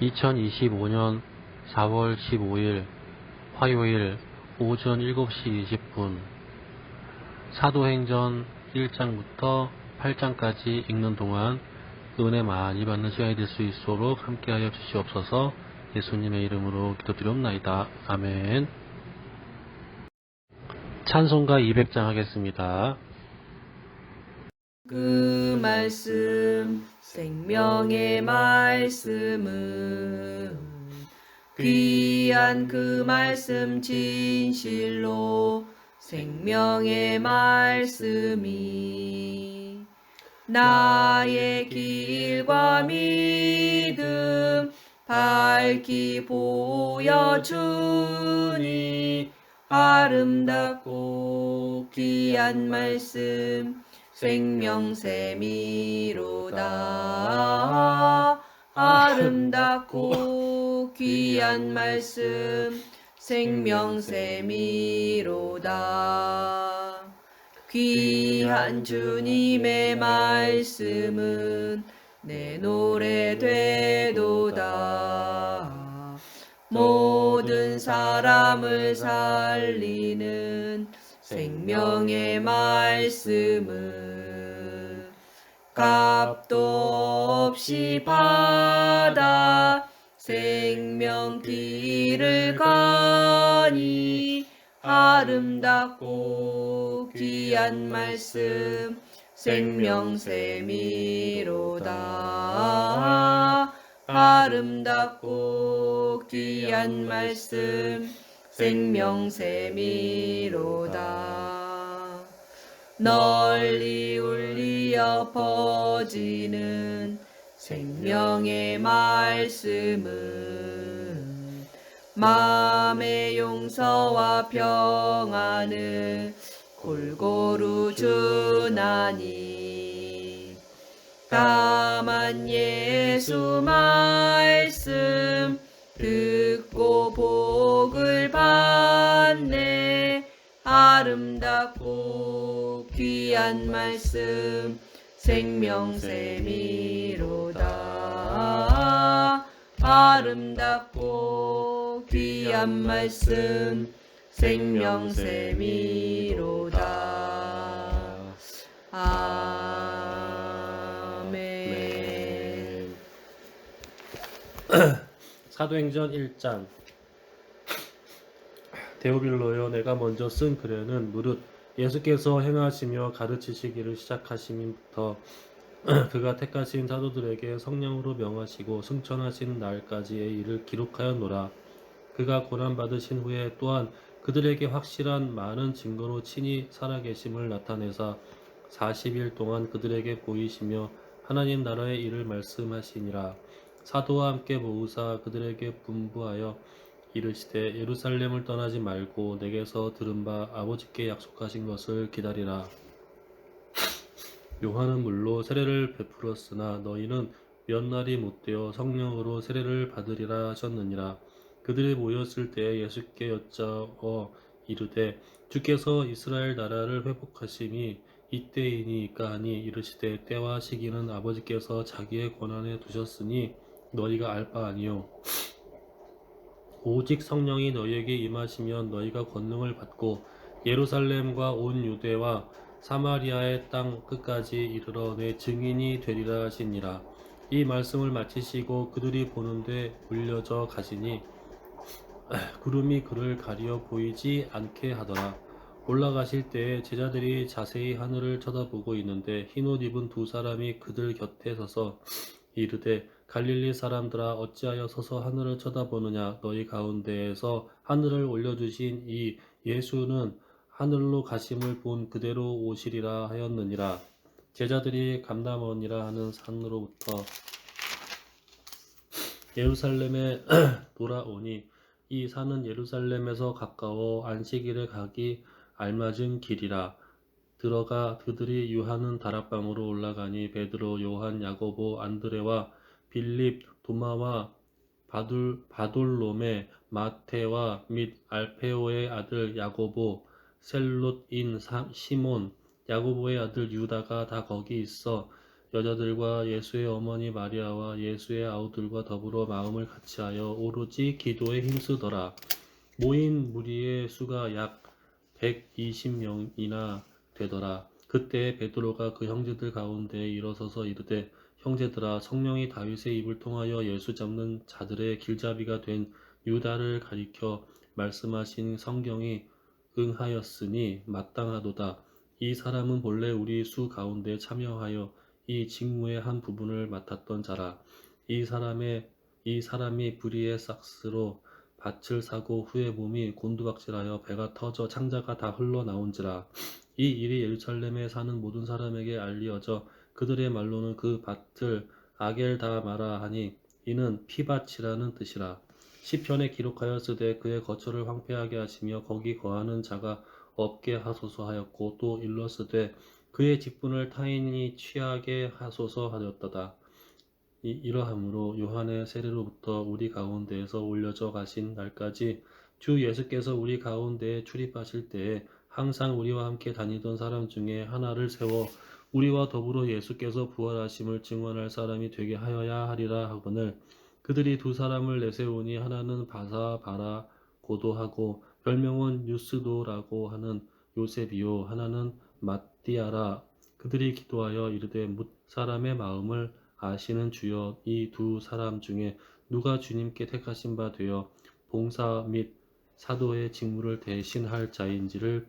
2025년 4월 15일 화요일 오전 7시 20분 사도행전 1장부터 8장까지 읽는 동안 은혜 많이 받는 시간이 될 수 있도록 함께하여 주시옵소서. 예수님의 이름으로 기도드리옵나이다. 아멘. 찬송가 200장 하겠습니다. 그 말씀 생명의 말씀은 귀한 그 말씀 진실로 생명의 말씀이 나의 길과 믿음 밝히 보여주니 아름답고 귀한 말씀 생명샘이로다. 아름답고 귀한 말씀 생명샘이로다. 귀한 주님의 말씀은 내 노래 되도다. 모든 사람을 살리는 생명의 말씀은 값도 없이 받아 생명 길을 가니 아름답고 귀한 말씀 생명샘이로다. 아름답고 귀한 말씀 생명샘이로다. 널리 울리어 퍼지는 생명의 말씀은 마음의 용서와 평안을 골고루 주나니 다만 예수 말씀 듣고 복을 받네. 아름답고 귀한 말씀 생명샘이로다. 아름답고 귀한 말씀 생명샘이로다. 아멘. 사도행전 1장. 데오빌로여, 내가 먼저 쓴 글에는 무릇 예수께서 행하시며 가르치시기를 시작하심부터 그가 택하신 사도들에게 성령으로 명하시고 승천하신 날까지의 일을 기록하였노라. 그가 고난받으신 후에 또한 그들에게 확실한 많은 증거로 친히 살아계심을 나타내사 40일 동안 그들에게 보이시며 하나님 나라의 일을 말씀하시니라. 사도와 함께 모으사 그들에게 분부하여 이르시되 예루살렘을 떠나지 말고 내게서 들은 바 아버지께 약속하신 것을 기다리라. 요한은 물로 세례를 베풀었으나 너희는 몇 날이 못되어 성령으로 세례를 받으리라 하셨느니라. 그들이 모였을 때에 예수께 여짜어 이르되 주께서 이스라엘 나라를 회복하심이 이때이니까 하니 이르시되 때와 시기는 아버지께서 자기의 권한에 두셨으니 너희가 알 바 아니요 오직 성령이 너희에게 임하시면 너희가 권능을 받고 예루살렘과 온 유대와 사마리아의 땅 끝까지 이르러 내 증인이 되리라 하시니라. 이 말씀을 마치시고 그들이 보는데 물려져 가시니 구름이 그를 가리어 보이지 않게 하더라. 올라가실 때에 제자들이 자세히 하늘을 쳐다보고 있는데 흰옷 입은 두 사람이 그들 곁에 서서 이르되 갈릴리 사람들아 어찌하여 서서 하늘을 쳐다보느냐. 너희 가운데에서 하늘을 올려주신 이 예수는 하늘로 가심을 본 그대로 오시리라 하였느니라. 제자들이 감람원이라 하는 산으로부터 예루살렘에 돌아오니 이 산은 예루살렘에서 가까워 안식일에 가기 알맞은 길이라. 들어가 그들이 유하는 다락방으로 올라가니 베드로, 요한, 야고보, 안드레와 빌립, 도마와 바돌롬의 마테와 및 알페오의 아들 야고보, 셀롯인 시몬, 야고보의 아들 유다가 다 거기 있어 여자들과 예수의 어머니 마리아와 예수의 아우들과 더불어 마음을 같이하여 오로지 기도에 힘쓰더라. 모인 무리의 수가 약 120명이나 되더라. 그때 베드로가 그 형제들 가운데 일어서서 이르되 형제들아, 성령이 다윗의 입을 통하여 예수 잡는 자들의 길잡이가 된 유다를 가리켜 말씀하신 성경이 응하였으니 마땅하도다. 이 사람은 본래 우리 수 가운데 참여하여 이 직무의 한 부분을 맡았던 자라. 이 사람이 불의의 삭스로 밭을 사고 후에 몸이 곤두박질하여 배가 터져 창자가 다 흘러나온지라. 이 일이 예루살렘에 사는 모든 사람에게 알리어져 그들의 말로는 그 밭을 아겔다마라 하니 이는 피밭이라는 뜻이라. 시편에 기록하였으되 그의 거처를 황폐하게 하시며 거기 거하는 자가 없게 하소서 하였고 또 일렀으되 그의 직분을 타인이 취하게 하소서 하였도다. 이러함으로 요한의 세례로부터 우리 가운데에서 올려져 가신 날까지 주 예수께서 우리 가운데에 출입하실 때에 항상 우리와 함께 다니던 사람 중에 하나를 세워 우리와 더불어 예수께서 부활하심을 증언할 사람이 되게 하여야 하리라 하거늘 그들이 두 사람을 내세우니 하나는 바사바라고도 하고 별명은 유스도라고 하는 요셉이요 하나는 마띠아라. 그들이 기도하여 이르되 뭇 사람의 마음을 아시는 주여, 이 두 사람 중에 누가 주님께 택하신 바 되어 봉사 및 사도의 직무를 대신할 자인지를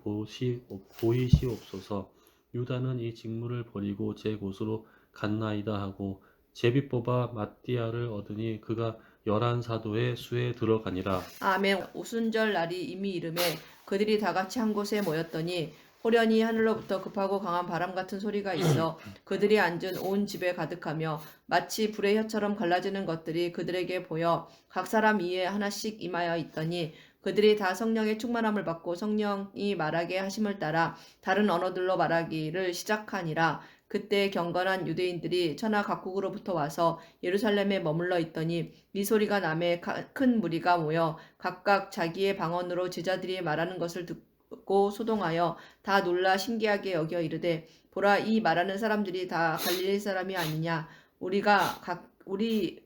보이시옵소서. 유다는 이 직무를 버리고 제 곳으로 갔나이다 하고 제비 뽑아 마띠아를 얻으니 그가 11사도의 수에 들어가니라. 아멘. 오순절 날이 이미 이르매 그들이 다 같이 한 곳에 모였더니 호련히 하늘로부터 급하고 강한 바람 같은 소리가 있어 그들이 앉은 온 집에 가득하며 마치 불의 혀처럼 갈라지는 것들이 그들에게 보여 각 사람 위에 하나씩 임하여 있더니 그들이 다 성령의 충만함을 받고 성령이 말하게 하심을 따라 다른 언어들로 말하기를 시작하니라. 그때 경건한 유대인들이 천하 각국으로부터 와서 예루살렘에 머물러 있더니 이 소리가 남에 큰 무리가 모여 각각 자기의 방언으로 제자들이 말하는 것을 듣고 소동하여 다 놀라 신기하게 여겨 이르되 보라, 이 말하는 사람들이 다 갈릴리 사람이 아니냐. 우리가 우리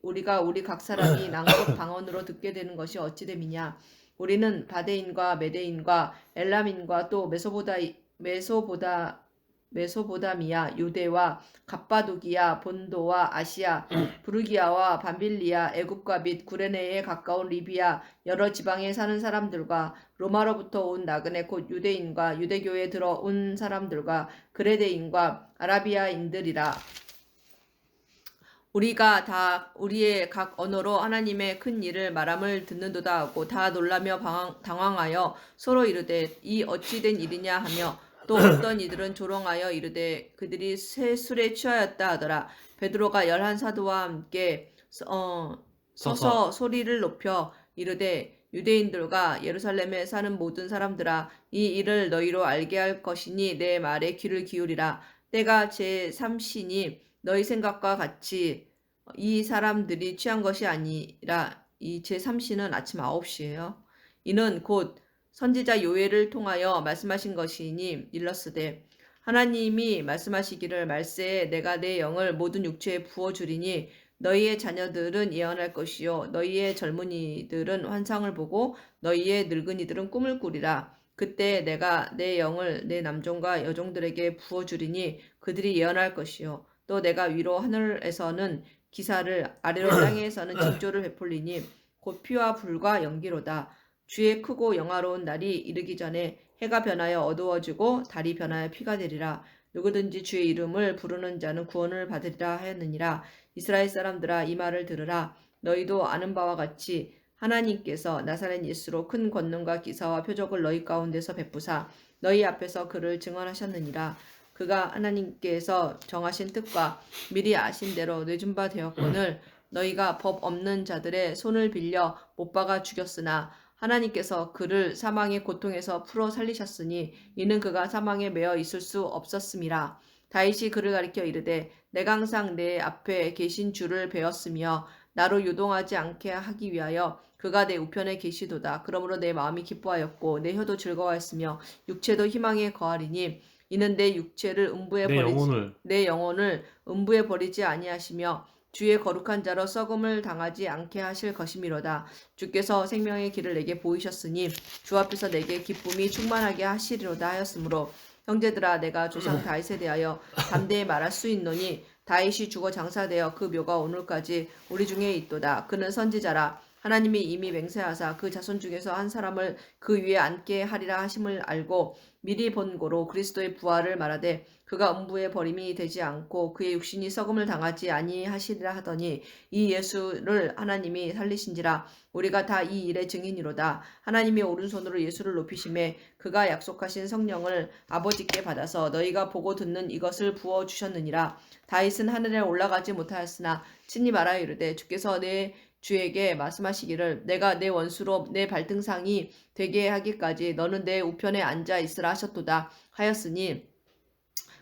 각 사람이 낭독 방언으로 듣게 되는 것이 어찌 됨이냐. 우리는 바데인과 메데인과 엘람인과 또 메소보다미아, 유대와 갑바도기아, 본도와 아시아, 부르기아와 밤빌리아, 애굽과 및 구레네에 가까운 리비아 여러 지방에 사는 사람들과 로마로부터 온 나그네 곧 유대인과 유대교에 들어온 사람들과 그레데인과 아라비아인들이라. 우리가 다 우리의 각 언어로 하나님의 큰 일을 말함을 듣는도다 하고 다 놀라며 당황하여 서로 이르되 이 어찌 된 일이냐 하며 또 어떤 이들은 조롱하여 이르되 그들이 새 술에 취하였다 하더라. 베드로가 11사도와 함께 서서 소리를 높여 이르되 유대인들과 예루살렘에 사는 모든 사람들아, 이 일을 너희로 알게 할 것이니 내 말에 귀를 기울이라. 때가 제3시니 너희 생각과 같이 이 사람들이 취한 것이 아니라 이 제3시는 아침 9시예요. 이는 곧 선지자 요엘을 통하여 말씀하신 것이니 일렀으되 하나님이 말씀하시기를 말세에 내가 내 영을 모든 육체에 부어주리니 너희의 자녀들은 예언할 것이요 너희의 젊은이들은 환상을 보고 너희의 늙은이들은 꿈을 꾸리라. 그때 내가 내 영을 내 남종과 여종들에게 부어주리니 그들이 예언할 것이요 또 내가 위로 하늘에서는 기사를 아래로 땅에서는 징조를 베풀리니 곧 피와 불과 연기로다. 주의 크고 영화로운 날이 이르기 전에 해가 변하여 어두워지고 달이 변하여 피가 되리라. 누구든지 주의 이름을 부르는 자는 구원을 받으리라 하였느니라. 이스라엘 사람들아, 이 말을 들으라. 너희도 아는 바와 같이 하나님께서 나사렛 예수로 큰 권능과 기사와 표적을 너희 가운데서 베푸사 너희 앞에서 그를 증언하셨느니라. 그가 하나님께서 정하신 뜻과 미리 아신 대로 내준 바 되었거늘 너희가 법 없는 자들의 손을 빌려 못 박아 죽였으나 하나님께서 그를 사망의 고통에서 풀어 살리셨으니 이는 그가 사망에 매어 있을 수 없었음이라. 다윗이 그를 가리켜 이르되 내가 항상 내 앞에 계신 주를 배웠으며 나로 요동하지 않게 하기 위하여 그가 내 우편에 계시도다. 그러므로 내 마음이 기뻐하였고 내 혀도 즐거워했으며 육체도 희망에 거하리니 이는 내 육체를 내 영혼을 음부에 버리지 아니하시며 주의 거룩한 자로 썩음을 당하지 않게 하실 것이미로다. 주께서 생명의 길을 내게 보이셨으니 주 앞에서 내게 기쁨이 충만하게 하시리로다 하였으므로 형제들아 내가 조상 다윗에 대하여 담대히 말할 수 있노니 다윗이 죽어 장사되어 그 묘가 오늘까지 우리 중에 있도다. 그는 선지자라. 하나님이 이미 맹세하사 그 자손 중에서 한 사람을 그 위에 앉게 하리라 하심을 알고 미리 본고로 그리스도의 부활을 말하되 그가 음부에 버림이 되지 않고 그의 육신이 썩음을 당하지 아니하시리라 하더니 이 예수를 하나님이 살리신지라. 우리가 다 이 일의 증인이로다. 하나님이 오른손으로 예수를 높이심에 그가 약속하신 성령을 아버지께 받아서 너희가 보고 듣는 이것을 부어 주셨느니라. 다윗은 하늘에 올라가지 못하였으나 친히 말하여 이르되 주께서 내 주에게 말씀하시기를 내가 내 원수로 내 발등상이 되게 하기까지 너는 내 우편에 앉아 있으라 하셨도다 하였으니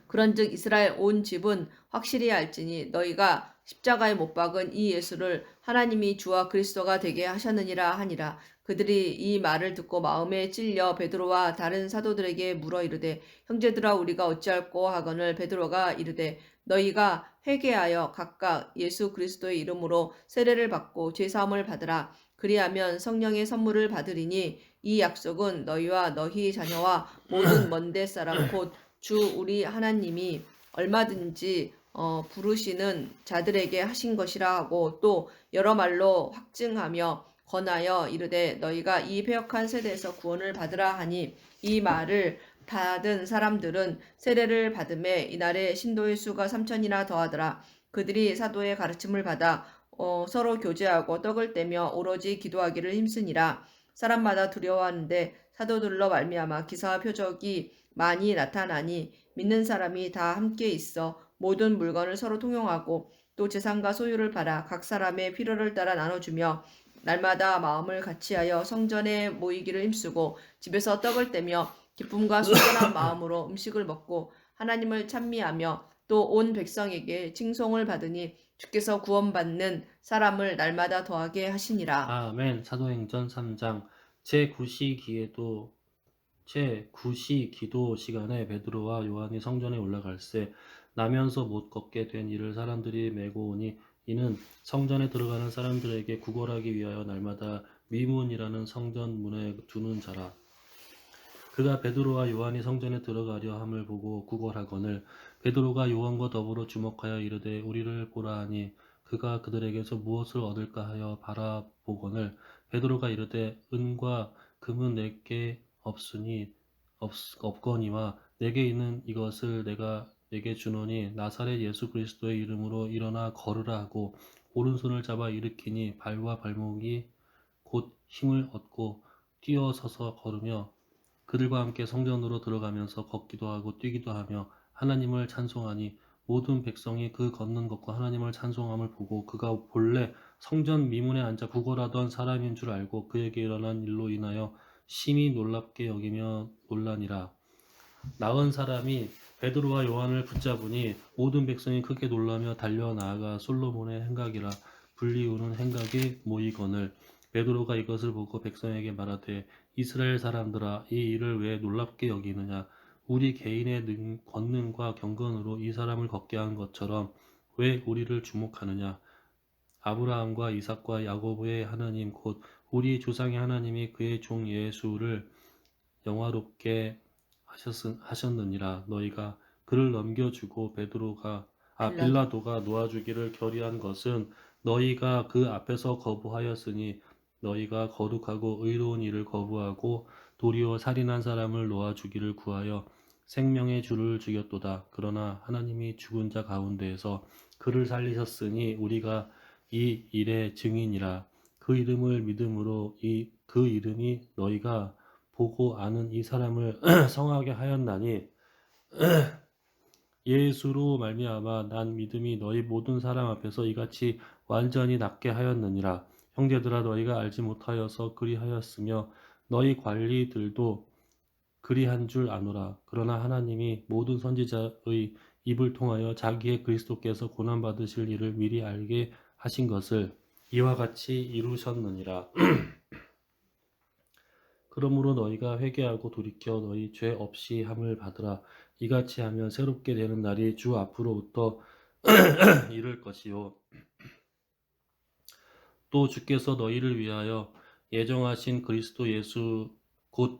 그런즉 이스라엘 온 집은 확실히 알지니 너희가 십자가에 못 박은 이 예수를 하나님이 주와 그리스도가 되게 하셨느니라 하니라. 그들이 이 말을 듣고 마음에 찔려 베드로와 다른 사도들에게 물어 이르되 형제들아 우리가 어찌할꼬 하거늘 베드로가 이르되 너희가 회개하여 각각 예수 그리스도의 이름으로 세례를 받고 죄사함을 받으라. 그리하면 성령의 선물을 받으리니 이 약속은 너희와 너희 자녀와 모든 먼데 사람 곧 주 우리 하나님이 얼마든지 부르시는 자들에게 하신 것이라 하고 또 여러 말로 확증하며 권하여 이르되 너희가 이 패역한 세대에서 구원을 받으라 하니 이 말을 받은 사람들은 세례를 받음에 이날에 신도의 수가 3천이나 더하더라. 그들이 사도의 가르침을 받아 서로 교제하고 떡을 떼며 오로지 기도하기를 힘쓰니라. 사람마다 두려워하는데 사도들로 말미암아 기사와 표적이 많이 나타나니 믿는 사람이 다 함께 있어 모든 물건을 서로 통용하고 또 재산과 소유를 팔아 각 사람의 필요를 따라 나눠주며 날마다 마음을 같이하여 성전에 모이기를 힘쓰고 집에서 떡을 떼며 기쁨과 순전한 마음으로 음식을 먹고 하나님을 찬미하며 또 온 백성에게 칭송을 받으니 주께서 구원받는 사람을 날마다 더하게 하시니라. 아멘. 사도행전 3장 제9시 기도 시간에 베드로와 요한이 성전에 올라갈새 나면서 못 걷게 된 이를 사람들이 메고 오니 이는 성전에 들어가는 사람들에게 구걸하기 위하여 날마다 미문이라는 성전 문에 두는 자라. 그가 베드로와 요한이 성전에 들어가려 함을 보고 구걸하거늘 베드로가 요한과 더불어 주목하여 이르되 우리를 보라 하니 그가 그들에게서 무엇을 얻을까 하여 바라보거늘 베드로가 이르되 은과 금은 내게 없거니와 내게 있는 이것을 내가 내게 주노니 나사렛 예수 그리스도의 이름으로 일어나 걸으라 하고 오른손을 잡아 일으키니 발과 발목이 곧 힘을 얻고 뛰어서서 걸으며 그들과 함께 성전으로 들어가면서 걷기도 하고 뛰기도 하며 하나님을 찬송하니 모든 백성이 그 걷는 것과 하나님을 찬송함을 보고 그가 본래 성전 미문에 앉아 구걸하던 사람인 줄 알고 그에게 일어난 일로 인하여 심히 놀랍게 여기며 놀라니라. 나은 사람이 베드로와 요한을 붙잡으니 모든 백성이 크게 놀라며 달려 나아가 솔로몬의 행각이라 불리우는 행각에 모이거늘 베드로가 이것을 보고 백성에게 말하되 이스라엘 사람들아 이 일을 왜 놀랍게 여기느냐 우리 개인의 권능과 경건으로 이 사람을 걷게 한 것처럼 왜 우리를 주목하느냐 아브라함과 이삭과 야고보의 하나님 곧 우리 조상의 하나님이 그의 종 예수를 영화롭게 하셨느니라. 너희가 그를 넘겨주고 빌라도가 놓아주기를 결의한 것은 너희가 그 앞에서 거부하였으니 너희가 거룩하고 의로운 일을 거부하고 도리어 살인한 사람을 놓아주기를 구하여 생명의 주를 죽였도다. 그러나 하나님이 죽은 자 가운데에서 그를 살리셨으니 우리가 이 일의 증인이라. 그 이름을 믿음으로 그 이름이 너희가 보고 아는 이 사람을 성하게 하였나니 예수로 말미암아 난 믿음이 너희 모든 사람 앞에서 이같이 완전히 낫게 하였느니라. 형제들아 너희가 알지 못하여서 그리하였으며 너희 관리들도 그리한 줄 아노라. 그러나 하나님이 모든 선지자의 입을 통하여 자기의 그리스도께서 고난 받으실 일을 미리 알게 하신 것을 이와 같이 이루셨느니라. 그러므로 너희가 회개하고 돌이켜 너희 죄 없이 함을 받으라. 이같이 하면 새롭게 되는 날이 주 앞으로부터 이를 것이요 또 주께서 너희를 위하여 예정하신 그리스도 예수 곧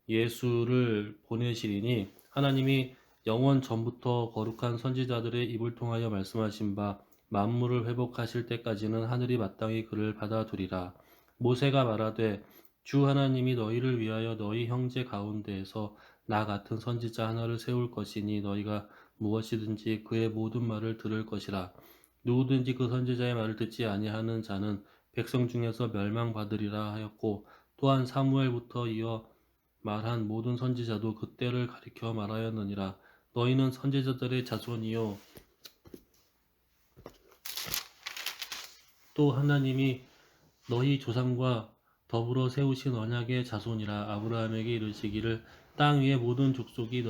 예수를 보내시리니 하나님이 영원 전부터 거룩한 선지자들의 입을 통하여 말씀하신 바 만물을 회복하실 때까지는 하늘이 마땅히 그를 받아두리라. 모세가 말하되 주 하나님이 너희를 위하여 너희 형제 가운데에서 나 같은 선지자 하나를 세울 것이니 너희가 무엇이든지 그의 모든 말을 들을 것이라. 누구든지 그 선지자의 말을 듣지 아니하는 자는 백성 중에서 멸망받으리라 하였고 또한 사무엘부터 이어 말한 모든 선지자도 그때를 가리켜 말하였느니라. 너희는 선지자들의 자손이요 또 하나님이 너희 조상과 더불어 세우신 언약의 자손이라. 아브라함에게 이르시기를 땅 위의 모든 족속이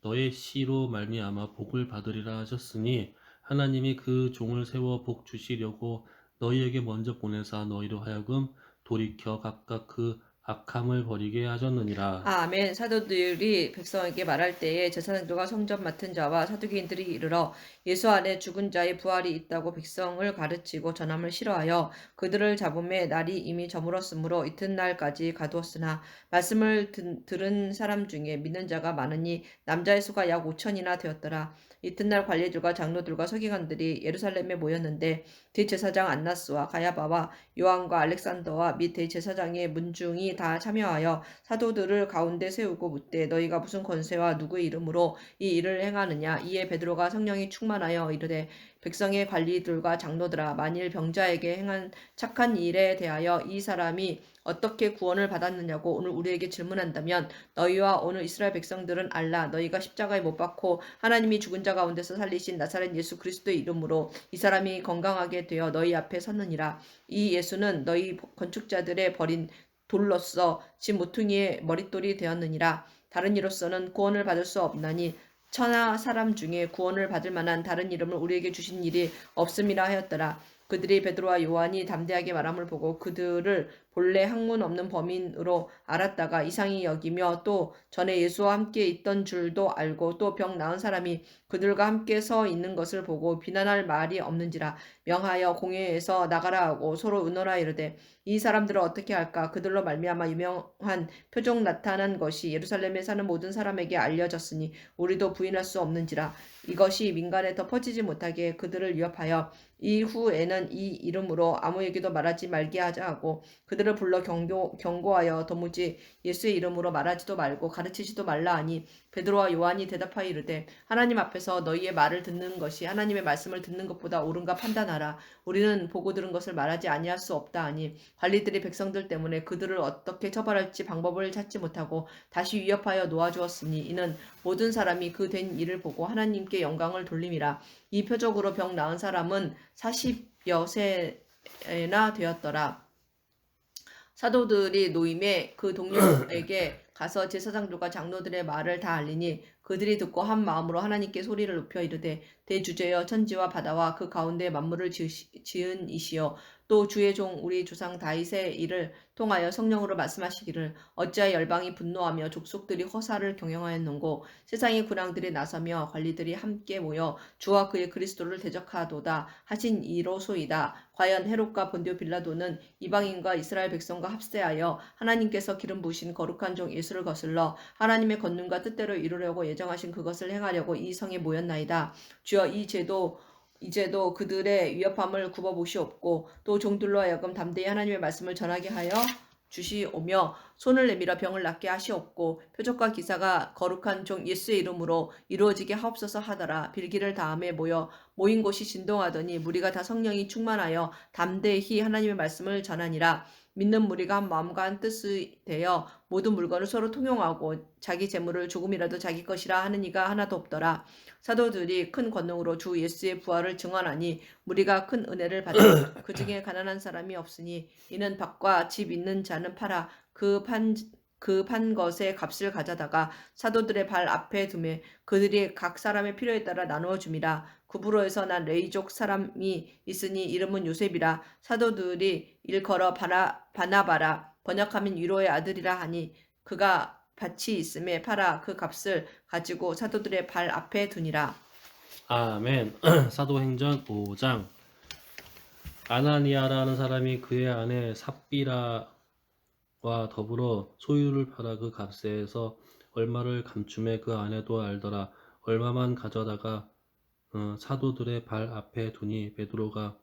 너의 씨로 말미암아 복을 받으리라 하셨으니 하나님이 그 종을 세워 복 주시려고 너희에게 먼저 보내사 너희로 하여금 돌이켜 각각 그 악함을 버리게 하셨느니라. 아멘. 사도들이 백성에게 말할 때에 제사장들과 성전 맡은 자와 사두개인들이 이르러 예수 안에 죽은 자의 부활이 있다고 백성을 가르치고 전함을 싫어하여 그들을 잡음에 날이 이미 저물었으므로 이튿날까지 가두었으나 말씀을 들은 사람 중에 믿는 자가 많으니 남자의 수가 약 5천이나 되었더라. 이튿날 관리들과 장로들과 서기관들이 예루살렘에 모였는데 대제사장 안나스와 가야바와 요한과 알렉산더와 및 대제사장의 문중이 다 참여하여 사도들을 가운데 세우고 묻되 너희가 무슨 권세와 누구의 이름으로 이 일을 행하느냐. 이에 베드로가 성령이 충만하여 이르되 백성의 관리들과 장로들아 만일 병자에게 행한 착한 일에 대하여 이 사람이 어떻게 구원을 받았느냐고 오늘 우리에게 질문한다면 너희와 오늘 이스라엘 백성들은 알라. 너희가 십자가에 못 박고 하나님이 죽은 자 가운데서 살리신 나사렛 예수 그리스도의 이름으로 이 사람이 건강하게 되어 너희 앞에 섰느니라. 이 예수는 너희 건축자들의 버린 돌로서 집 모퉁이의 머릿돌이 되었느니라. 다른 이로서는 구원을 받을 수 없나니 천하 사람 중에 구원을 받을 만한 다른 이름을 우리에게 주신 일이 없음이라 하였더라. 그들이 베드로와 요한이 담대하게 말함을 보고 그들을 본래 학문 없는 범인으로 알았다가 이상히 여기며 또 전에 예수와 함께 있던 줄도 알고 또 병 나은 사람이 그들과 함께 서 있는 것을 보고 비난할 말이 없는지라 명하여 공회에서 나가라 하고 서로 의논하 이르되 이 사람들을 어떻게 할까. 그들로 말미암아 유명한 표적 나타난 것이 예루살렘에 사는 모든 사람에게 알려졌으니 우리도 부인할 수 없는지라. 이것이 민간에 더 퍼지지 못하게 그들을 위협하여 이후에는 이 이름으로 아무에게도 말하지 말게 하자 하고 그들을 불러 경고하여 도무지 예수의 이름으로 말하지도 말고 가르치지도 말라 하니 베드로와 요한이 대답하여 이르되 하나님 앞에서 너희의 말을 듣는 것이 하나님의 말씀을 듣는 것보다 옳은가 판단하라. 우리는 보고 들은 것을 말하지 아니할 수 없다 하니 관리들이 백성들 때문에 그들을 어떻게 처벌할지 방법을 찾지 못하고 다시 위협하여 놓아주었으니 이는 모든 사람이 그 된 일을 보고 하나님께 영광을 돌림이라. 이 표적으로 병 나은 사람은 40여 세나 되었더라. 사도들이 노임에 그 동료에게 가서 제사장들과 장로들의 말을 다 알리니 그들이 듣고 한 마음으로 하나님께 소리를 높여 이르되 대주제여 천지와 바다와 그 가운데 만물을 지은 이시여 또 주의 종 우리 조상 다윗의 일을 통하여 성령으로 말씀하시기를 어찌하여 열방이 분노하며 족속들이 허사를 경영하였는고 세상의 군왕들이 나서며 관리들이 함께 모여 주와 그의 그리스도를 대적하도다 하신 이로소이다. 과연 헤롯과 본디오 빌라도는 이방인과 이스라엘 백성과 합세하여 하나님께서 기름 부으신 거룩한 종 예수를 거슬러 하나님의 권능과 뜻대로 이루려고 예정하신 그것을 행하려고 이 성에 모였나이다. 주여 이제도 그들의 위협함을 굽어보시옵고 또 종들로 하여금 담대히 하나님의 말씀을 전하게 하여 주시오며 손을 내밀어 병을 낫게 하시옵고 표적과 기사가 거룩한 종 예수의 이름으로 이루어지게 하옵소서 하더라. 빌기를 다음에 모인 곳이 진동하더니 무리가 다 성령이 충만하여 담대히 하나님의 말씀을 전하니라. 믿는 무리가 한 마음과 한 뜻이 되어 모든 물건을 서로 통용하고 자기 재물을 조금이라도 자기 것이라 하는 이가 하나도 없더라. 사도들이 큰 권능으로 주 예수의 부활을 증언하니 무리가 큰 은혜를 받아 그 중에 가난한 사람이 없으니 이는 밭과 집 있는 자는 팔아 그 판 것의 값을 가져다가 사도들의 발 앞에 두매 그들이 각 사람의 필요에 따라 나누어 줌이라. 구브로에서 난 레이족 사람이 있으니 이름은 요셉이라. 사도들이 일컬어 바나바라 번역하면 위로의 아들이라 하니 그가 밭이 있음에 팔아 그 값을 가지고 사도들의 발 앞에 두니라. 아멘. 사도행전 5장. 아나니아라는 사람이 그의 아내 삽비라와 더불어 소유를 팔아 그 값에서 얼마를 감춤해 그 아내도 알더라. 얼마만 가져다가 사도들의 발 앞에 두니 베드로가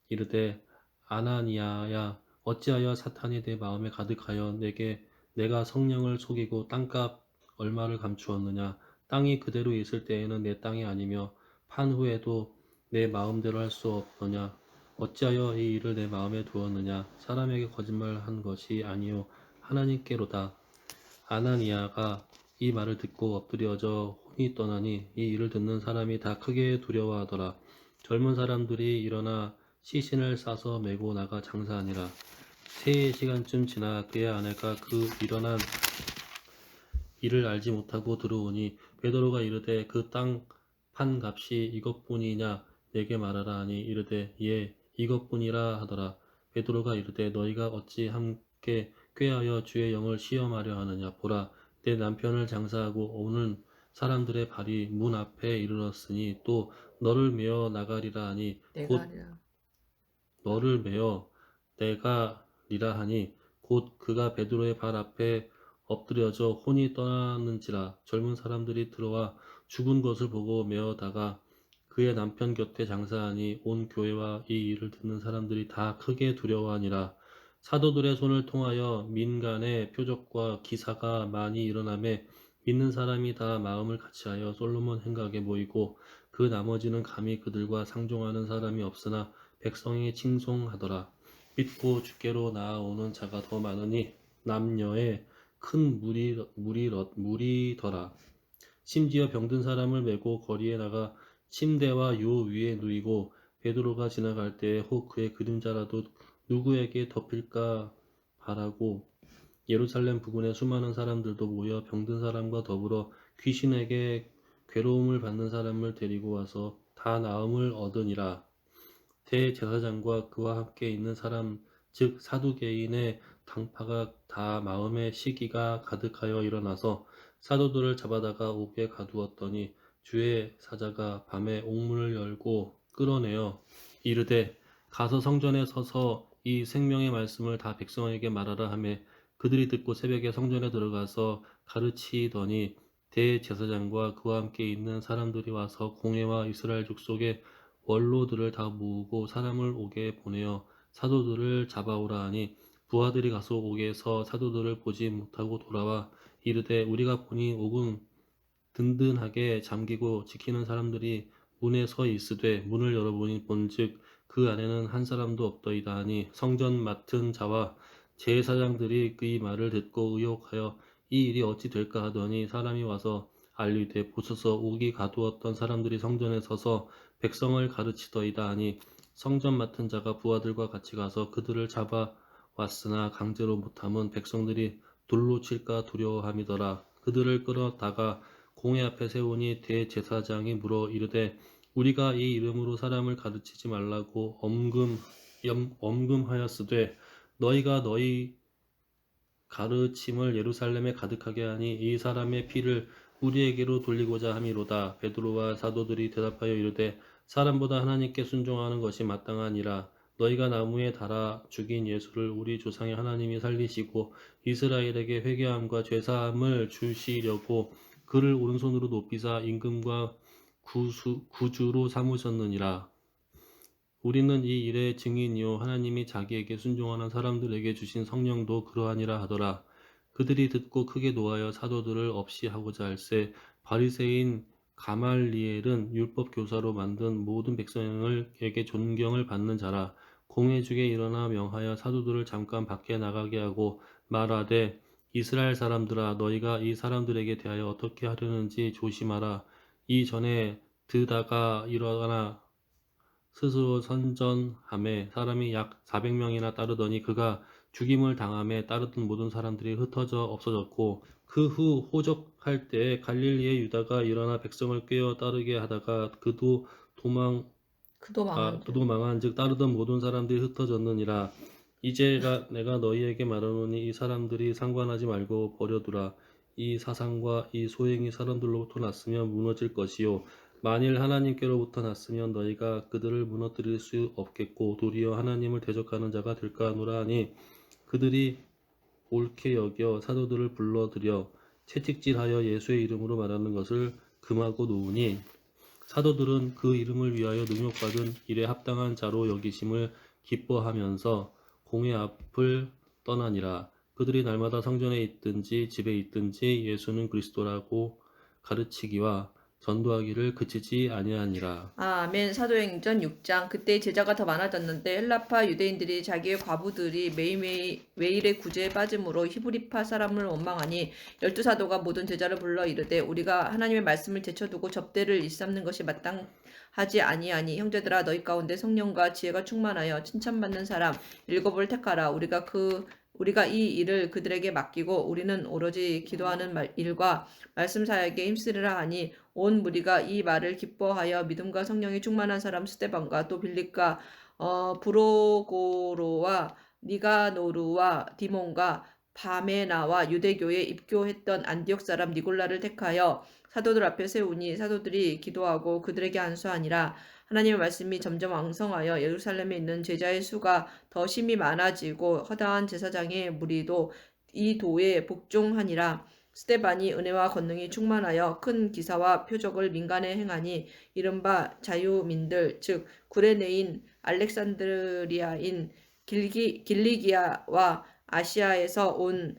이르되 아나니아야 어찌하여 사탄이 내 마음에 가득하여 내가 성령을 속이고 땅값 얼마를 감추었느냐. 땅이 그대로 있을 때에는 내 땅이 아니며 판 후에도 내 마음대로 할 수 없느냐. 어찌하여 이 일을 내 마음에 두었느냐. 사람에게 거짓말한 것이 아니요 하나님께로다. 아나니아가 이 말을 듣고 엎드려져 혼이 떠나니 이 일을 듣는 사람이 다 크게 두려워하더라. 젊은 사람들이 일어나 시신을 싸서 메고 나가 장사하니라. 3시간쯤 지나 그의 아내가 그 일어난 일을 알지 못하고 들어오니 베드로가 이르되 그 땅 판 값이 이것뿐이냐 내게 말하라 하니 이르되 예 이것뿐이라 하더라. 베드로가 이르되 너희가 어찌 함께 꾀하여 주의 영을 시험하려 하느냐. 보라 내 남편을 장사하고 오는 사람들의 발이 문 앞에 이르렀으니 또 너를 메어 나가리라 하니 내가 곧 아니라. 너를 메어 내가리라 하니 곧 그가 베드로의 발 앞에 엎드려져 혼이 떠나는지라. 젊은 사람들이 들어와 죽은 것을 보고 메어다가 그의 남편 곁에 장사하니 온 교회와 이 일을 듣는 사람들이 다 크게 두려워하니라. 사도들의 손을 통하여 민간의 표적과 기사가 많이 일어나매 믿는 사람이 다 마음을 같이하여 솔로몬 행각에 모이고 그 나머지는 감히 그들과 상종하는 사람이 없으나 백성이 칭송하더라. 믿고 주께로 나아오는 자가 더 많으니 남녀의 큰 무리더라. 심지어 병든 사람을 메고 거리에 나가 침대와 요 위에 누이고 베드로가 지나갈 때에 혹 그의 그림자라도 누구에게 덮일까 바라고 예루살렘 부근에 수많은 사람들도 모여 병든 사람과 더불어 귀신에게 괴로움을 받는 사람을 데리고 와서 다 나음을 얻으니라. 대제사장과 그와 함께 있는 사람 즉 사두개인의 당파가 다 마음에 시기가 가득하여 일어나서 사도들을 잡아다가 옥에 가두었더니 주의 사자가 밤에 옥문을 열고 끌어내어 이르되 가서 성전에 서서 이 생명의 말씀을 다 백성에게 말하라 하매 그들이 듣고 새벽에 성전에 들어가서 가르치더니 대제사장과 그와 함께 있는 사람들이 와서 공회와 이스라엘 족속의 원로들을 다 모으고 사람을 옥에 보내어 사도들을 잡아오라 하니 부하들이 가서 옥에서 사도들을 보지 못하고 돌아와 이르되 우리가 보니 옥은 든든하게 잠기고 지키는 사람들이 문에 서 있으되 문을 열어보니 본즉 그 안에는 한 사람도 없더이다 하니 성전 맡은 자와 제사장들이 그 이 말을 듣고 의혹하여 이 일이 어찌 될까 하더니 사람이 와서 알리되 보소서 옥이 가두었던 사람들이 성전에 서서 백성을 가르치더이다 하니 성전 맡은 자가 부하들과 같이 가서 그들을 잡아왔으나 강제로 못함은 백성들이 돌로 칠까 두려워함이더라. 그들을 끌어다가 공회 앞에 세우니 대제사장이 물어 이르되 우리가 이 이름으로 사람을 가르치지 말라고 엄금하였으되 너희가 너희 가르침을 예루살렘에 가득하게 하니 이 사람의 피를 우리에게로 돌리고자 함이로다. 베드로와 사도들이 대답하여 이르되 사람보다 하나님께 순종하는 것이 마땅하니라. 너희가 나무에 달아 죽인 예수를 우리 조상의 하나님이 살리시고 이스라엘에게 회개함과 죄사함을 주시려고 그를 오른손으로 높이사 임금과 구주로 삼으셨느니라. 우리는 이 일의 증인이요 하나님이 자기에게 순종하는 사람들에게 주신 성령도 그러하니라 하더라. 그들이 듣고 크게 노하여 사도들을 없이 하고자 할세 바리새인 가말리엘은 율법 교사로 만든 모든 백성에게 존경을 받는 자라. 공회 중에 일어나 명하여 사도들을 잠깐 밖에 나가게 하고 말하되 이스라엘 사람들아 너희가 이 사람들에게 대하여 어떻게 하려는지 조심하라. 이전에 드다가 일어나 스스로 선전함에 사람이 약 400명이나 따르더니 그가 죽임을 당함에 따르던 모든 사람들이 흩어져 없어졌고 그 후 호적할 때에 갈릴리의 유다가 일어나 백성을 꿰어 따르게 하다가 그도 망한즉 따르던 모든 사람들이 흩어졌느니라. 이제 내가 너희에게 말하노니 이 사람들이 상관하지 말고 버려두라. 이 사상과 이 소행이 사람들로부터 났으면 무너질 것이요 만일 하나님께로부터 났으면 너희가 그들을 무너뜨릴 수 없겠고 도리어 하나님을 대적하는 자가 될까 하노라 하니 그들이 옳게 여겨 사도들을 불러들여 채찍질하여 예수의 이름으로 말하는 것을 금하고 놓으니 사도들은 그 이름을 위하여 능욕받은 일에 합당한 자로 여기심을 기뻐하면서 공회 앞을 떠나니라. 그들이 날마다 성전에 있든지 집에 있든지 예수는 그리스도라고 가르치기와 전도하기를 그치지 아니하니라. 아멘. 사도행전 6장. 그때 제자가 더 많아졌는데 헬라파 유대인들이 자기의 과부들이 매일의 구제에 빠짐으로 히브리파 사람을 원망하니 12사도가 모든 제자를 불러 이르되 우리가 하나님의 말씀을 제쳐두고 접대를 일삼는 것이 마땅하지 아니하니 형제들아 너희 가운데 성령과 지혜가 충만하여 칭찬받는 사람 7을 택하라. 우리가 이 일을 그들에게 맡기고 우리는 오로지 기도하는 일과 말씀 사역에 힘쓰리라 하니 온 무리가 이 말을 기뻐하여 믿음과 성령이 충만한 사람 스데반과 또 빌립과 브로고로와 니가노루와 디몬과 바메나와 유대교에 입교했던 안디옥 사람 니골라를 택하여 사도들 앞에 세우니 사도들이 기도하고 그들에게 안수하니라. 하나님의 말씀이 점점 왕성하여 예루살렘에 있는 제자의 수가 더 심히 많아지고 허다한 제사장의 무리도 이 도에 복종하니라. 스데반이 은혜와 권능이 충만하여 큰 기사와 표적을 민간에 행하니 이른바 자유민들 즉 구레네인 알렉산드리아인 길리기아와 아시아에서 온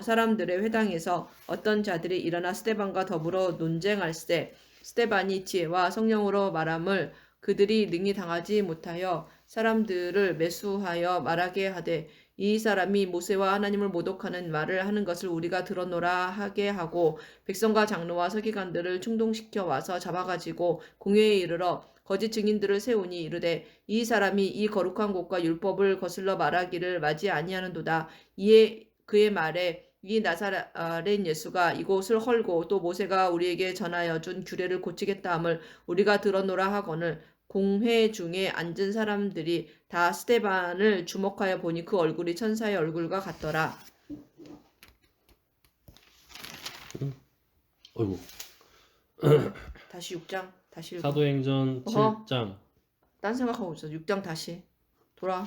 사람들의 회당에서 어떤 자들이 일어나 스데반과 더불어 논쟁할세 스데반이 지혜와 성령으로 말함을 그들이 능히 당하지 못하여 사람들을 매수하여 말하게 하되 이 사람이 모세와 하나님을 모독하는 말을 하는 것을 우리가 들었노라 하게 하고 백성과 장로와 서기관들을 충동시켜 와서 잡아가지고 공회에 이르러 거짓 증인들을 세우니 이르되 이 사람이 이 거룩한 곳과 율법을 거슬러 말하기를 맞이 아니하는도다. 이에 그의 말에 이 나사렛 예수가 이곳을 헐고 또 모세가 우리에게 전하여 준 규례를 고치겠다 함을 우리가 들었노라 하거늘 공회 중에 앉은 사람들이 다 스데반을 주목하여 보니 그 얼굴이 천사의 얼굴과 같더라. 어이구. 다시 6장 다시 읽어. 사도행전 어허. 7장. 딴 생각하고 있어. 6장 다시 돌아.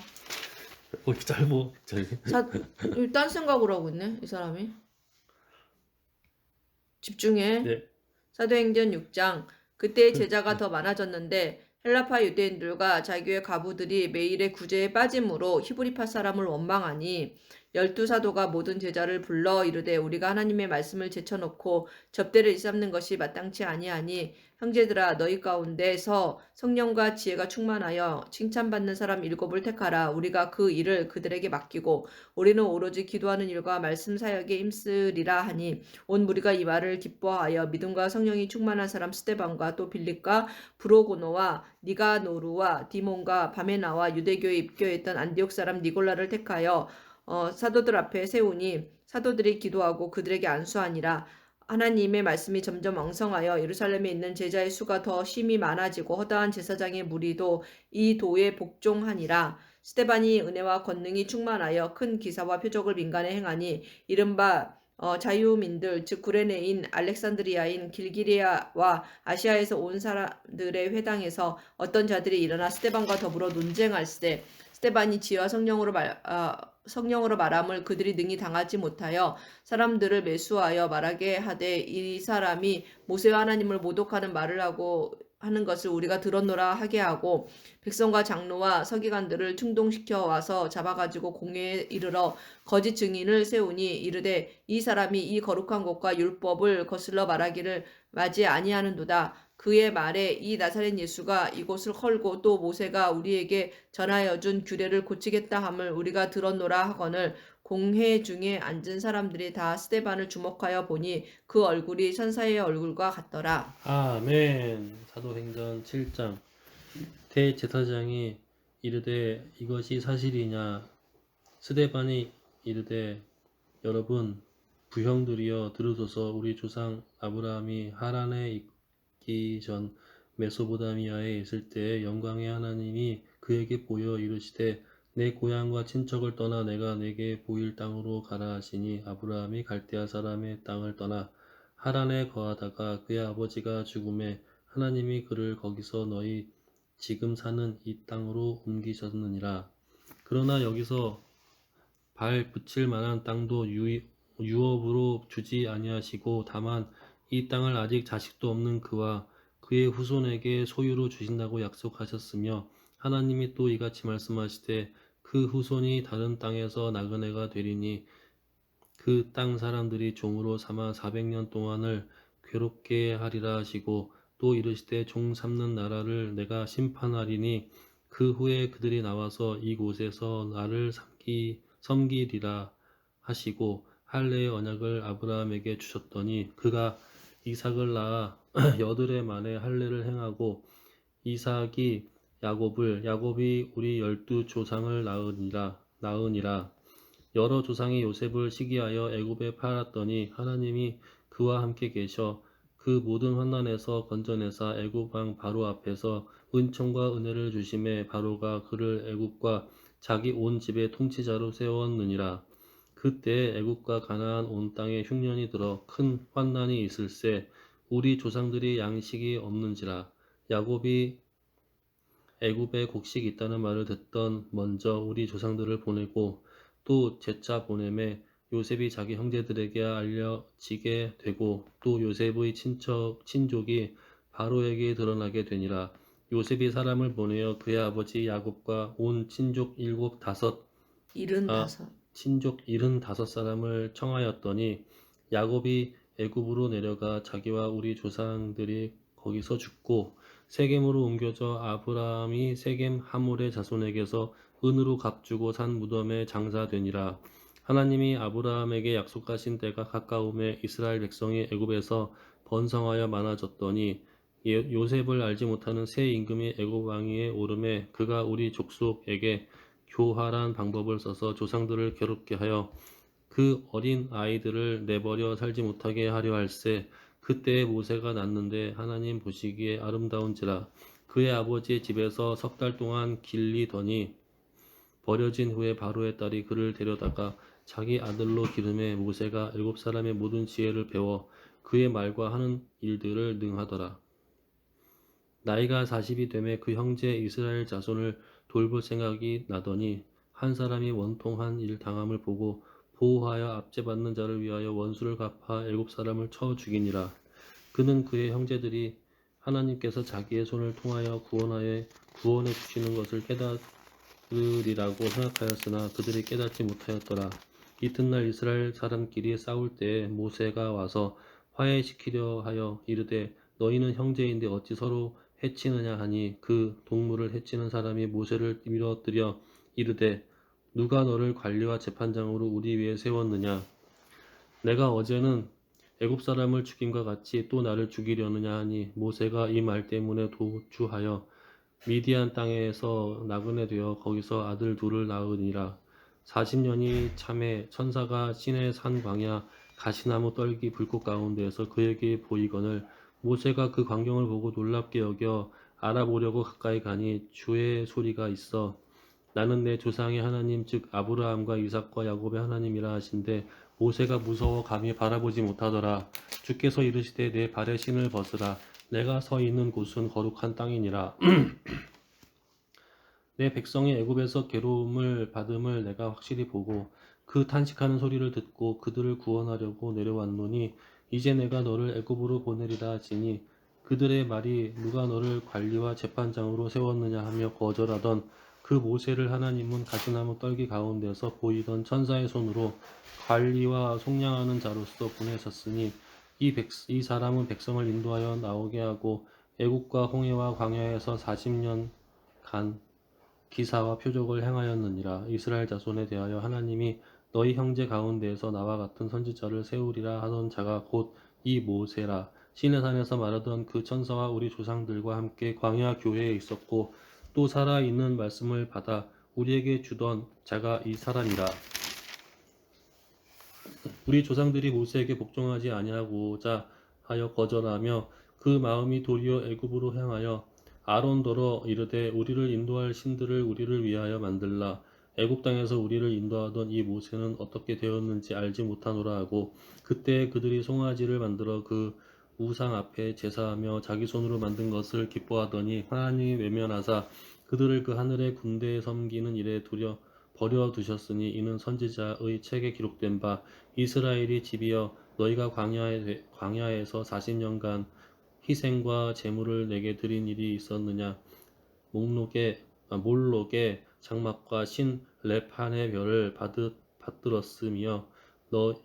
이렇게 짧어. 딴 생각을 하고 있네 이 사람이. 집중해. 네. 사도행전 6장. 그때 제자가 더 많아졌는데 헬라파 유대인들과 자기의 과부들이 매일의 구제에 빠짐으로 히브리파 사람을 원망하니 12사도가 모든 제자를 불러 이르되 우리가 하나님의 말씀을 제쳐놓고 접대를 일삼는 것이 마땅치 아니하니 형제들아 너희 가운데서 성령과 지혜가 충만하여 칭찬받는 사람 7을 택하라. 우리가 그 일을 그들에게 맡기고 우리는 오로지 기도하는 일과 말씀 사역에 힘쓰리라 하니 온 무리가 이 말을 기뻐하여 믿음과 성령이 충만한 사람 스데반과 또 빌립과 브로고노와 니가노루와 디몬과 바메나와 유대교에 입교했던 안디옥 사람 니골라를 택하여 사도들 앞에 세우니 사도들이 기도하고 그들에게 안수하니라. 하나님의 말씀이 점점 왕성하여 예루살렘에 있는 제자의 수가 더 심히 많아지고 허다한 제사장의 무리도 이 도에 복종하니라. 스데반이 은혜와 권능이 충만하여 큰 기사와 표적을 민간에 행하니 이른바 자유민들 즉 구레네인 알렉산드리아인 길기리아와 아시아에서 온 사람들의 회당에서 어떤 자들이 일어나 스데반과 더불어 논쟁할세 스데반이 지혜와 성령으로 말함을 그들이 능히 당하지 못하여 사람들을 매수하여 말하게 하되 이 사람이 모세와 하나님을 모독하는 말을 하는 것을 우리가 들었노라 하게 하고 백성과 장로와 서기관들을 충동시켜 와서 잡아가지고 공회에 이르러 거짓 증인을 세우니 이르되 이 사람이 이 거룩한 곳과 율법을 거슬러 말하기를 맞이 아니하는도다. 그의 말에 이 나사렛 예수가 이곳을 헐고 또 모세가 우리에게 전하여 준 규례를 고치겠다 함을 우리가 들었노라 하거늘 공회 중에 앉은 사람들이 다 스데반을 주목하여 보니 그 얼굴이 천사의 얼굴과 같더라. 아멘. 사도행전 7장. 대제사장이 이르되 이것이 사실이냐 스데반이 이르되 여러분 부형들이여 들으소서 우리 조상 아브라함이 하란에 있기 전 메소보다미아에 있을 때에 영광의 하나님이 그에게 보여 이르시되 내 고향과 친척을 떠나 내가 내게 보일 땅으로 가라 하시니 아브라함이 갈대아 사람의 땅을 떠나 하란에 거하다가 그의 아버지가 죽음에 하나님이 그를 거기서 너희 지금 사는 이 땅으로 옮기셨느니라. 그러나 여기서 발 붙일 만한 땅도 유업으로 주지 아니하시고 다만 이 땅을 아직 자식도 없는 그와 그의 후손에게 소유로 주신다고 약속하셨으며 하나님이 또 이같이 말씀하시되 그 후손이 다른 땅에서 나그네가 되리니 그 땅 사람들이 종으로 삼아 400년 동안을 괴롭게 하리라 하시고 또 이르시되 종 삼는 나라를 내가 심판하리니 그 후에 그들이 나와서 이곳에서 나를 섬기리라 하시고 할례의 언약을 아브라함에게 주셨더니 그가 이삭을 낳아 여드레 만에 할례를 행하고 이삭이 야곱이 우리 12조상을 낳으니라. 여러 조상이 요셉을 시기하여 애굽에 팔았더니 하나님이 그와 함께 계셔 그 모든 환난에서 건져내사 애굽 왕 바로 앞에서 은총과 은혜를 주심에 바로가 그를 애굽과 자기 온 집의 통치자로 세웠느니라. 그때 애굽과 가나안 온 땅에 흉년이 들어 큰 환난이 있을세 우리 조상들이 양식이 없는지라. 야곱이 애굽에 곡식이 있다는 말을 듣던 먼저 우리 조상들을 보내고 또 제차 보내매 요셉이 자기 형제들에게 알려지게 되고 또 요셉의 친족이 바로에게 드러나게 되니라. 요셉이 사람을 보내어 그의 아버지 야곱과 온 친족 일흔다섯. 친족 75사람을 청하였더니 야곱이 애굽으로 내려가 자기와 우리 조상들이 거기서 죽고 세겜으로 옮겨져 아브라함이 세겜 하몰의 자손에게서 은으로 값주고 산 무덤에 장사되니라. 하나님이 아브라함에게 약속하신 때가 가까움에 이스라엘 백성이 애굽에서 번성하여 많아졌더니 요셉을 알지 못하는 새 임금이 애굽 왕위에 오르매 그가 우리 족속에게 교활한 방법을 써서 조상들을 괴롭게 하여 그 어린 아이들을 내버려 살지 못하게 하려 할세. 그때에 모세가 낳는데 하나님 보시기에 아름다운지라. 그의 아버지의 집에서 석 달 동안 길리더니 버려진 후에 바로의 딸이 그를 데려다가 자기 아들로 기름해 모세가 일곱 사람의 모든 지혜를 배워 그의 말과 하는 일들을 능하더라. 나이가 40이 되매 그 형제 이스라엘 자손을 돌볼 생각이 나더니 한 사람이 원통한 일 당함을 보고 보호하여 압제받는 자를 위하여 원수를 갚아 7사람을 쳐 죽이니라. 그는 그의 형제들이 하나님께서 자기의 손을 통하여 구원해 주시는 것을 깨달으리라고 생각하였으나 그들이 깨닫지 못하였더라. 이튿날 이스라엘 사람끼리 싸울 때에 모세가 와서 화해시키려 하여 이르되 너희는 형제인데 어찌 서로 해치느냐 하니 그 동물을 해치는 사람이 모세를 밀어뜨려 이르되 누가 너를 관리와 재판장으로 우리 위에 세웠느냐 내가 어제는 애굽 사람을 죽임과 같이 또 나를 죽이려느냐 하니 모세가 이 말 때문에 도주하여 미디안 땅에서 나그네 되어 거기서 아들 둘을 낳으니라. 40년이 참에 천사가 시내 산 광야 가시나무 떨기 불꽃 가운데에서 그에게 보이거늘 모세가 그 광경을 보고 놀랍게 여겨 알아보려고 가까이 가니 주의 소리가 있어 나는 내 조상의 하나님 즉 아브라함과 이삭과 야곱의 하나님이라 하신데 모세가 무서워 감히 바라보지 못하더라. 주께서 이르시되 내 발에 신을 벗으라. 내가 서 있는 곳은 거룩한 땅이니라. 내 백성이 애굽에서 괴로움을 받음을 내가 확실히 보고 그 탄식하는 소리를 듣고 그들을 구원하려고 내려왔노니 이제 내가 너를 애굽으로 보내리라 하시니 그들의 말이 누가 너를 관리와 재판장으로 세웠느냐 하며 거절하던 그 모세를 하나님은 가시나무 떨기 가운데서 보이던 천사의 손으로 관리와 속량하는 자로서 보내셨으니 이 사람은 백성을 인도하여 나오게 하고 애국과 홍해와 광야에서 40년간 기사와 표적을 행하였느니라. 이스라엘 자손에 대하여 하나님이 너희 형제 가운데에서 나와 같은 선지자를 세우리라 하던 자가 곧 이 모세라. 시내산에서 말하던 그 천사와 우리 조상들과 함께 광야 교회에 있었고 또 살아있는 말씀을 받아 우리에게 주던 자가 이 사람이라. 우리 조상들이 모세에게 복종하지 아니하고자 하여 거절하며 그 마음이 도리어 애굽으로 향하여 아론더러 이르되 우리를 인도할 신들을 우리를 위하여 만들라. 애굽 땅에서 우리를 인도하던 이 모세는 어떻게 되었는지 알지 못하노라 하고 그때 그들이 송아지를 만들어 그 우상 앞에 제사하며 자기 손으로 만든 것을 기뻐하더니 하나님이 외면하사 그들을 그 하늘의 군대에 섬기는 일에 버려 두셨으니 이는 선지자의 책에 기록된 바 이스라엘이 집이여 너희가 광야에서 40년간 희생과 제물을 내게 드린 일이 있었느냐 몰록의 장막과 신 렙한의 별을 받들었으며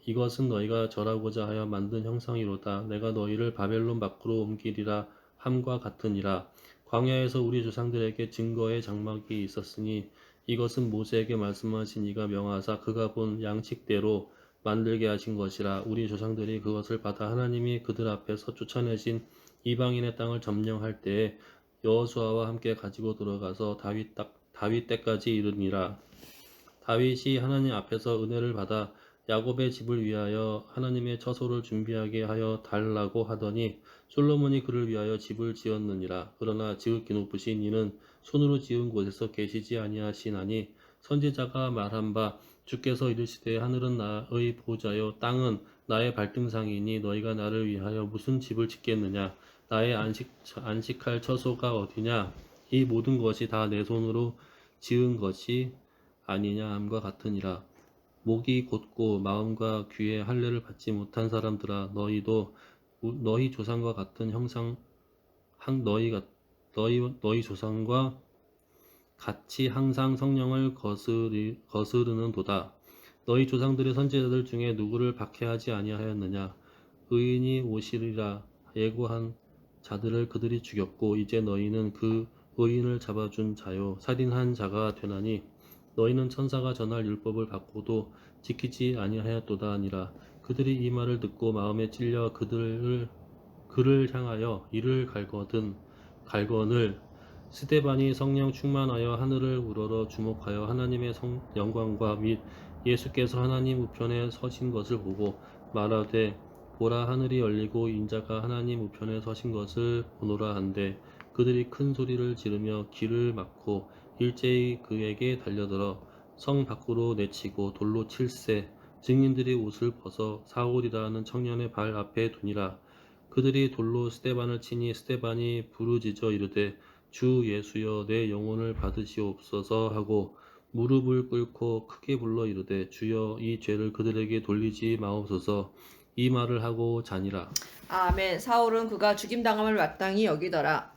이것은 너희가 절하고자 하여 만든 형상이로다. 내가 너희를 바벨론 밖으로 옮기리라 함과 같으니라. 광야에서 우리 조상들에게 증거의 장막이 있었으니 이것은 모세에게 말씀하신 이가 명하사 그가 본 양식대로 만들게 하신 것이라. 우리 조상들이 그것을 받아 하나님이 그들 앞에서 쫓아내신 이방인의 땅을 점령할 때에 여호수아와 함께 가지고 들어가서 다윗 때까지 이르니라. 다윗이 하나님 앞에서 은혜를 받아 야곱의 집을 위하여 하나님의 처소를 준비하게 하여 달라고 하더니 솔로몬이 그를 위하여 집을 지었느니라. 그러나 지극히 높으신 이는 손으로 지은 곳에서 계시지 아니하시나니 선지자가 말한 바 주께서 이르시되 하늘은 나의 보좌요 땅은 나의 발등상이니 너희가 나를 위하여 무슨 집을 짓겠느냐 나의 안식할 처소가 어디냐 이 모든 것이 다 내 손으로 지은 것이 아니냐 함과 같으니라. 목이 곧고 마음과 귀에 할례를 받지 못한 사람들아 너희도 너희 조상과 같은 형상 너희 조상과 같이 항상 성령을 거스르는 도다. 너희 조상들의 선지자들 중에 누구를 박해하지 아니하였느냐 의인이 오시리라 예고한 자들을 그들이 죽였고 이제 너희는 그 의인을 잡아준 자요 살인한 자가 되나니 너희는 천사가 전할 율법을 받고도 지키지 아니하였도다 하니라. 그들이 이 말을 듣고 마음에 찔려 그를 향하여 이를 갈거늘 스데반이 성령 충만하여 하늘을 우러러 주목하여 하나님의 영광과 및 예수께서 하나님 우편에 서신 것을 보고 말하되 보라 하늘이 열리고 인자가 하나님 우편에 서신 것을 보노라 한데 그들이 큰 소리를 지르며 길을 막고 일제히 그에게 달려들어 성 밖으로 내치고 돌로 칠세 증인들이 옷을 벗어 사울이라 하는 청년의 발 앞에 두니라. 그들이 돌로 스데반을 치니 스데반이 부르짖어 이르되 주 예수여 내 영혼을 받으시옵소서 하고 무릎을 꿇고 크게 불러 이르되 주여 이 죄를 그들에게 돌리지 마옵소서 이 말을 하고 자니라. 아멘. 사울은 그가 죽임당함을 마땅히 여기더라.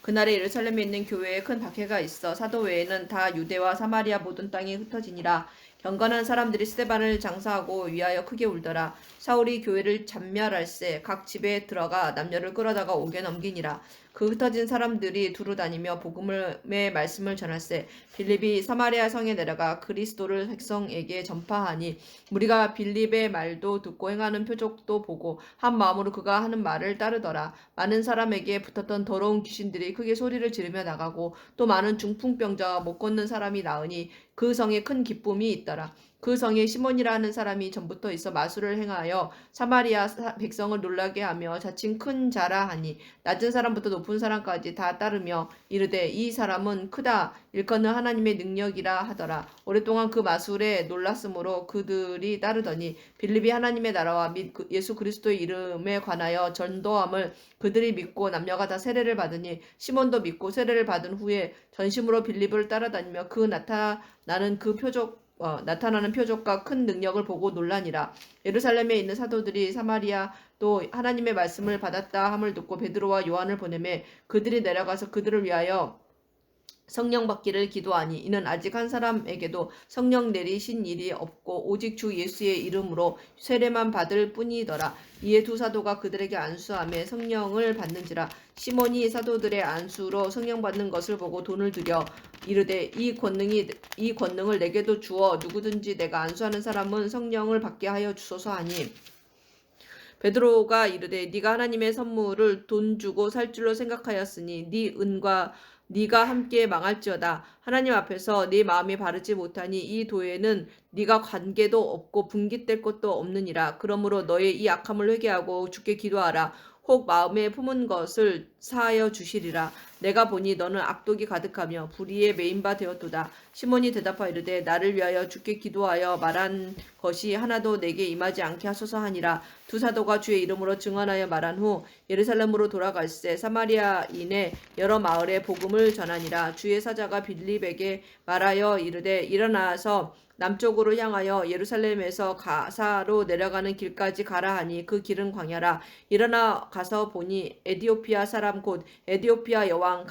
그날에 예루살렘에 있는 교회에 큰 박해가 있어 사도 외에는 다 유대와 사마리아 모든 땅이 흩어지니라. 경건한 사람들이 스데반을 장사하고 위하여 크게 울더라. 사울이 교회를 잔멸할세 각 집에 들어가 남녀를 끌어다가 옥에 넘기니라. 그 흩어진 사람들이 두루 다니며 복음의 말씀을 전할세 빌립이 사마리아 성에 내려가 그리스도를 백성에게 전파하니 무리가 빌립의 말도 듣고 행하는 표적도 보고 한 마음으로 그가 하는 말을 따르더라. 많은 사람에게 붙었던 더러운 귀신들이 크게 소리를 지르며 나가고 또 많은 중풍병자와 못 걷는 사람이 나으니 그 성에 큰 기쁨이 있더라. 그 성에 시몬이라는 사람이 전부터 있어 마술을 행하여 사마리아 백성을 놀라게 하며 자칭 큰 자라 하니 낮은 사람부터 높은 사람까지 다 따르며 이르되 이 사람은 크다 일컫는 하나님의 능력이라 하더라. 오랫동안 그 마술에 놀랐으므로 그들이 따르더니 빌립이 하나님의 나라와 및 예수 그리스도의 이름에 관하여 전도함을 그들이 믿고 남녀가 다 세례를 받으니 시몬도 믿고 세례를 받은 후에 전심으로 빌립을 따라다니며 그 나타나는 표적과 큰 능력을 보고 놀라니라. 예루살렘에 있는 사도들이 사마리아 또 하나님의 말씀을 받았다 함을 듣고 베드로와 요한을 보내매 그들이 내려가서 그들을 위하여 성령 받기를 기도하니 이는 아직 한 사람에게도 성령 내리신 일이 없고 오직 주 예수의 이름으로 세례만 받을 뿐이더라. 이에 두 사도가 그들에게 안수하며 성령을 받는지라. 시몬이 사도들의 안수로 성령 받는 것을 보고 돈을 들여 이르되 이 권능을 내게도 주어 누구든지 내가 안수하는 사람은 성령을 받게 하여 주소서 하니 베드로가 이르되 네가 하나님의 선물을 돈 주고 살 줄로 생각하였으니 네 은과 네가 함께 망할지어다. 하나님 앞에서 네 마음이 바르지 못하니 이 도에는 네가 관계도 없고 분깃될 것도 없느니라. 그러므로 너의 이 악함을 회개하고 주께 기도하라. 혹 마음에 품은 것을 사하여 주시리라. 내가 보니 너는 악독이 가득하며 불의에 메인 바 되었도다. 시몬이 대답하여 이르되 나를 위하여 주께 기도하여 말한 것이 하나도 내게 임하지 않게 하소서 하니라. 두 사도가 주의 이름으로 증언하여 말한 후 예루살렘으로 돌아갈새 사마리아인의 여러 마을에 복음을 전하니라. 주의 사자가 빌립에게 말하여 이르되 일어나서 남쪽으로 향하여 예루살렘에서 가사로 내려가는 길까지 가라 하니 그 길은 광야라. 일어나 가서 보니 에디오피아 사람 곧 에디오피아 여왕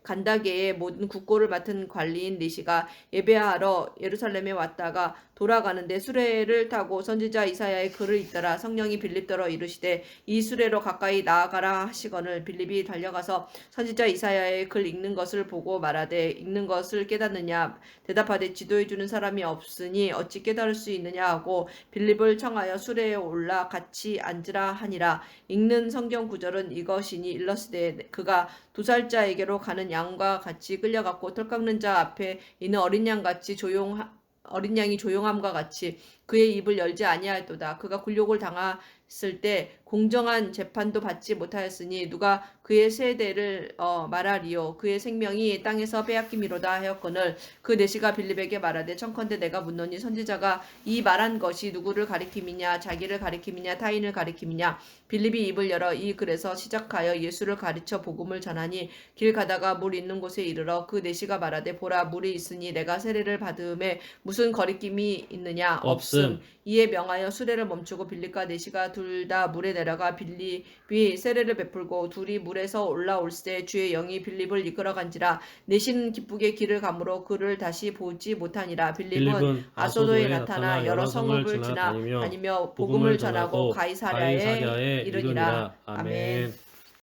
간다게의 모든 국고를 맡은 관리인 리시가 예배하러 예루살렘에 왔다가 돌아가는데 수레를 타고 선지자 이사야의 글을 읽더라. 성령이 빌립더러 이르시되 이 수레로 가까이 나아가라 하시거늘 빌립이 달려가서 선지자 이사야의 글 읽는 것을 보고 말하되 읽는 것을 깨닫느냐 대답하되 지도해 주는 사람이 없으니 어찌 깨달을 수 있느냐 하고 빌립을 청하여 수레에 올라 같이 앉으라 하니라. 읽는 성경 구절은 이것이니 일러스되 그가 두 살자에게로 가는 양과 같이 끌려갔고 털 깎는 자 앞에 있는 어린 양이 조용함과 같이 그의 입을 열지 아니하였도다. 그가 굴욕을 당했을 때 공정한 재판도 받지 못하였으니 누가 그의 세대를 말하리요. 그의 생명이 땅에서 빼앗김이로다 하였거늘 그 내시가 빌립에게 말하되 청컨대 내가 묻노니 선지자가 이 말한 것이 누구를 가리킴이냐 자기를 가리킴이냐 타인을 가리킴이냐. 빌립이 입을 열어 이 글에서 시작하여 예수를 가르쳐 복음을 전하니 길 가다가 물 있는 곳에 이르러 그 내시가 말하되 보라 물이 있으니 내가 세례를 받음에 무슨 거리낌이 있느냐 없음. 이에 명하여 수레를 멈추고 빌립과 내시가 둘 다 물에 내려가 빌립이 세례를 베풀고 둘이 물에서 올라올새 주의 영이 빌립을 이끌어간지라. 내시는 기쁘게 길을 가므로 그를 다시 보지 못하니라. 빌립은 아소도에 나타나 여러 성읍을 지나다니며 복음을 전하고 가이사랴에 이르니라. 아멘.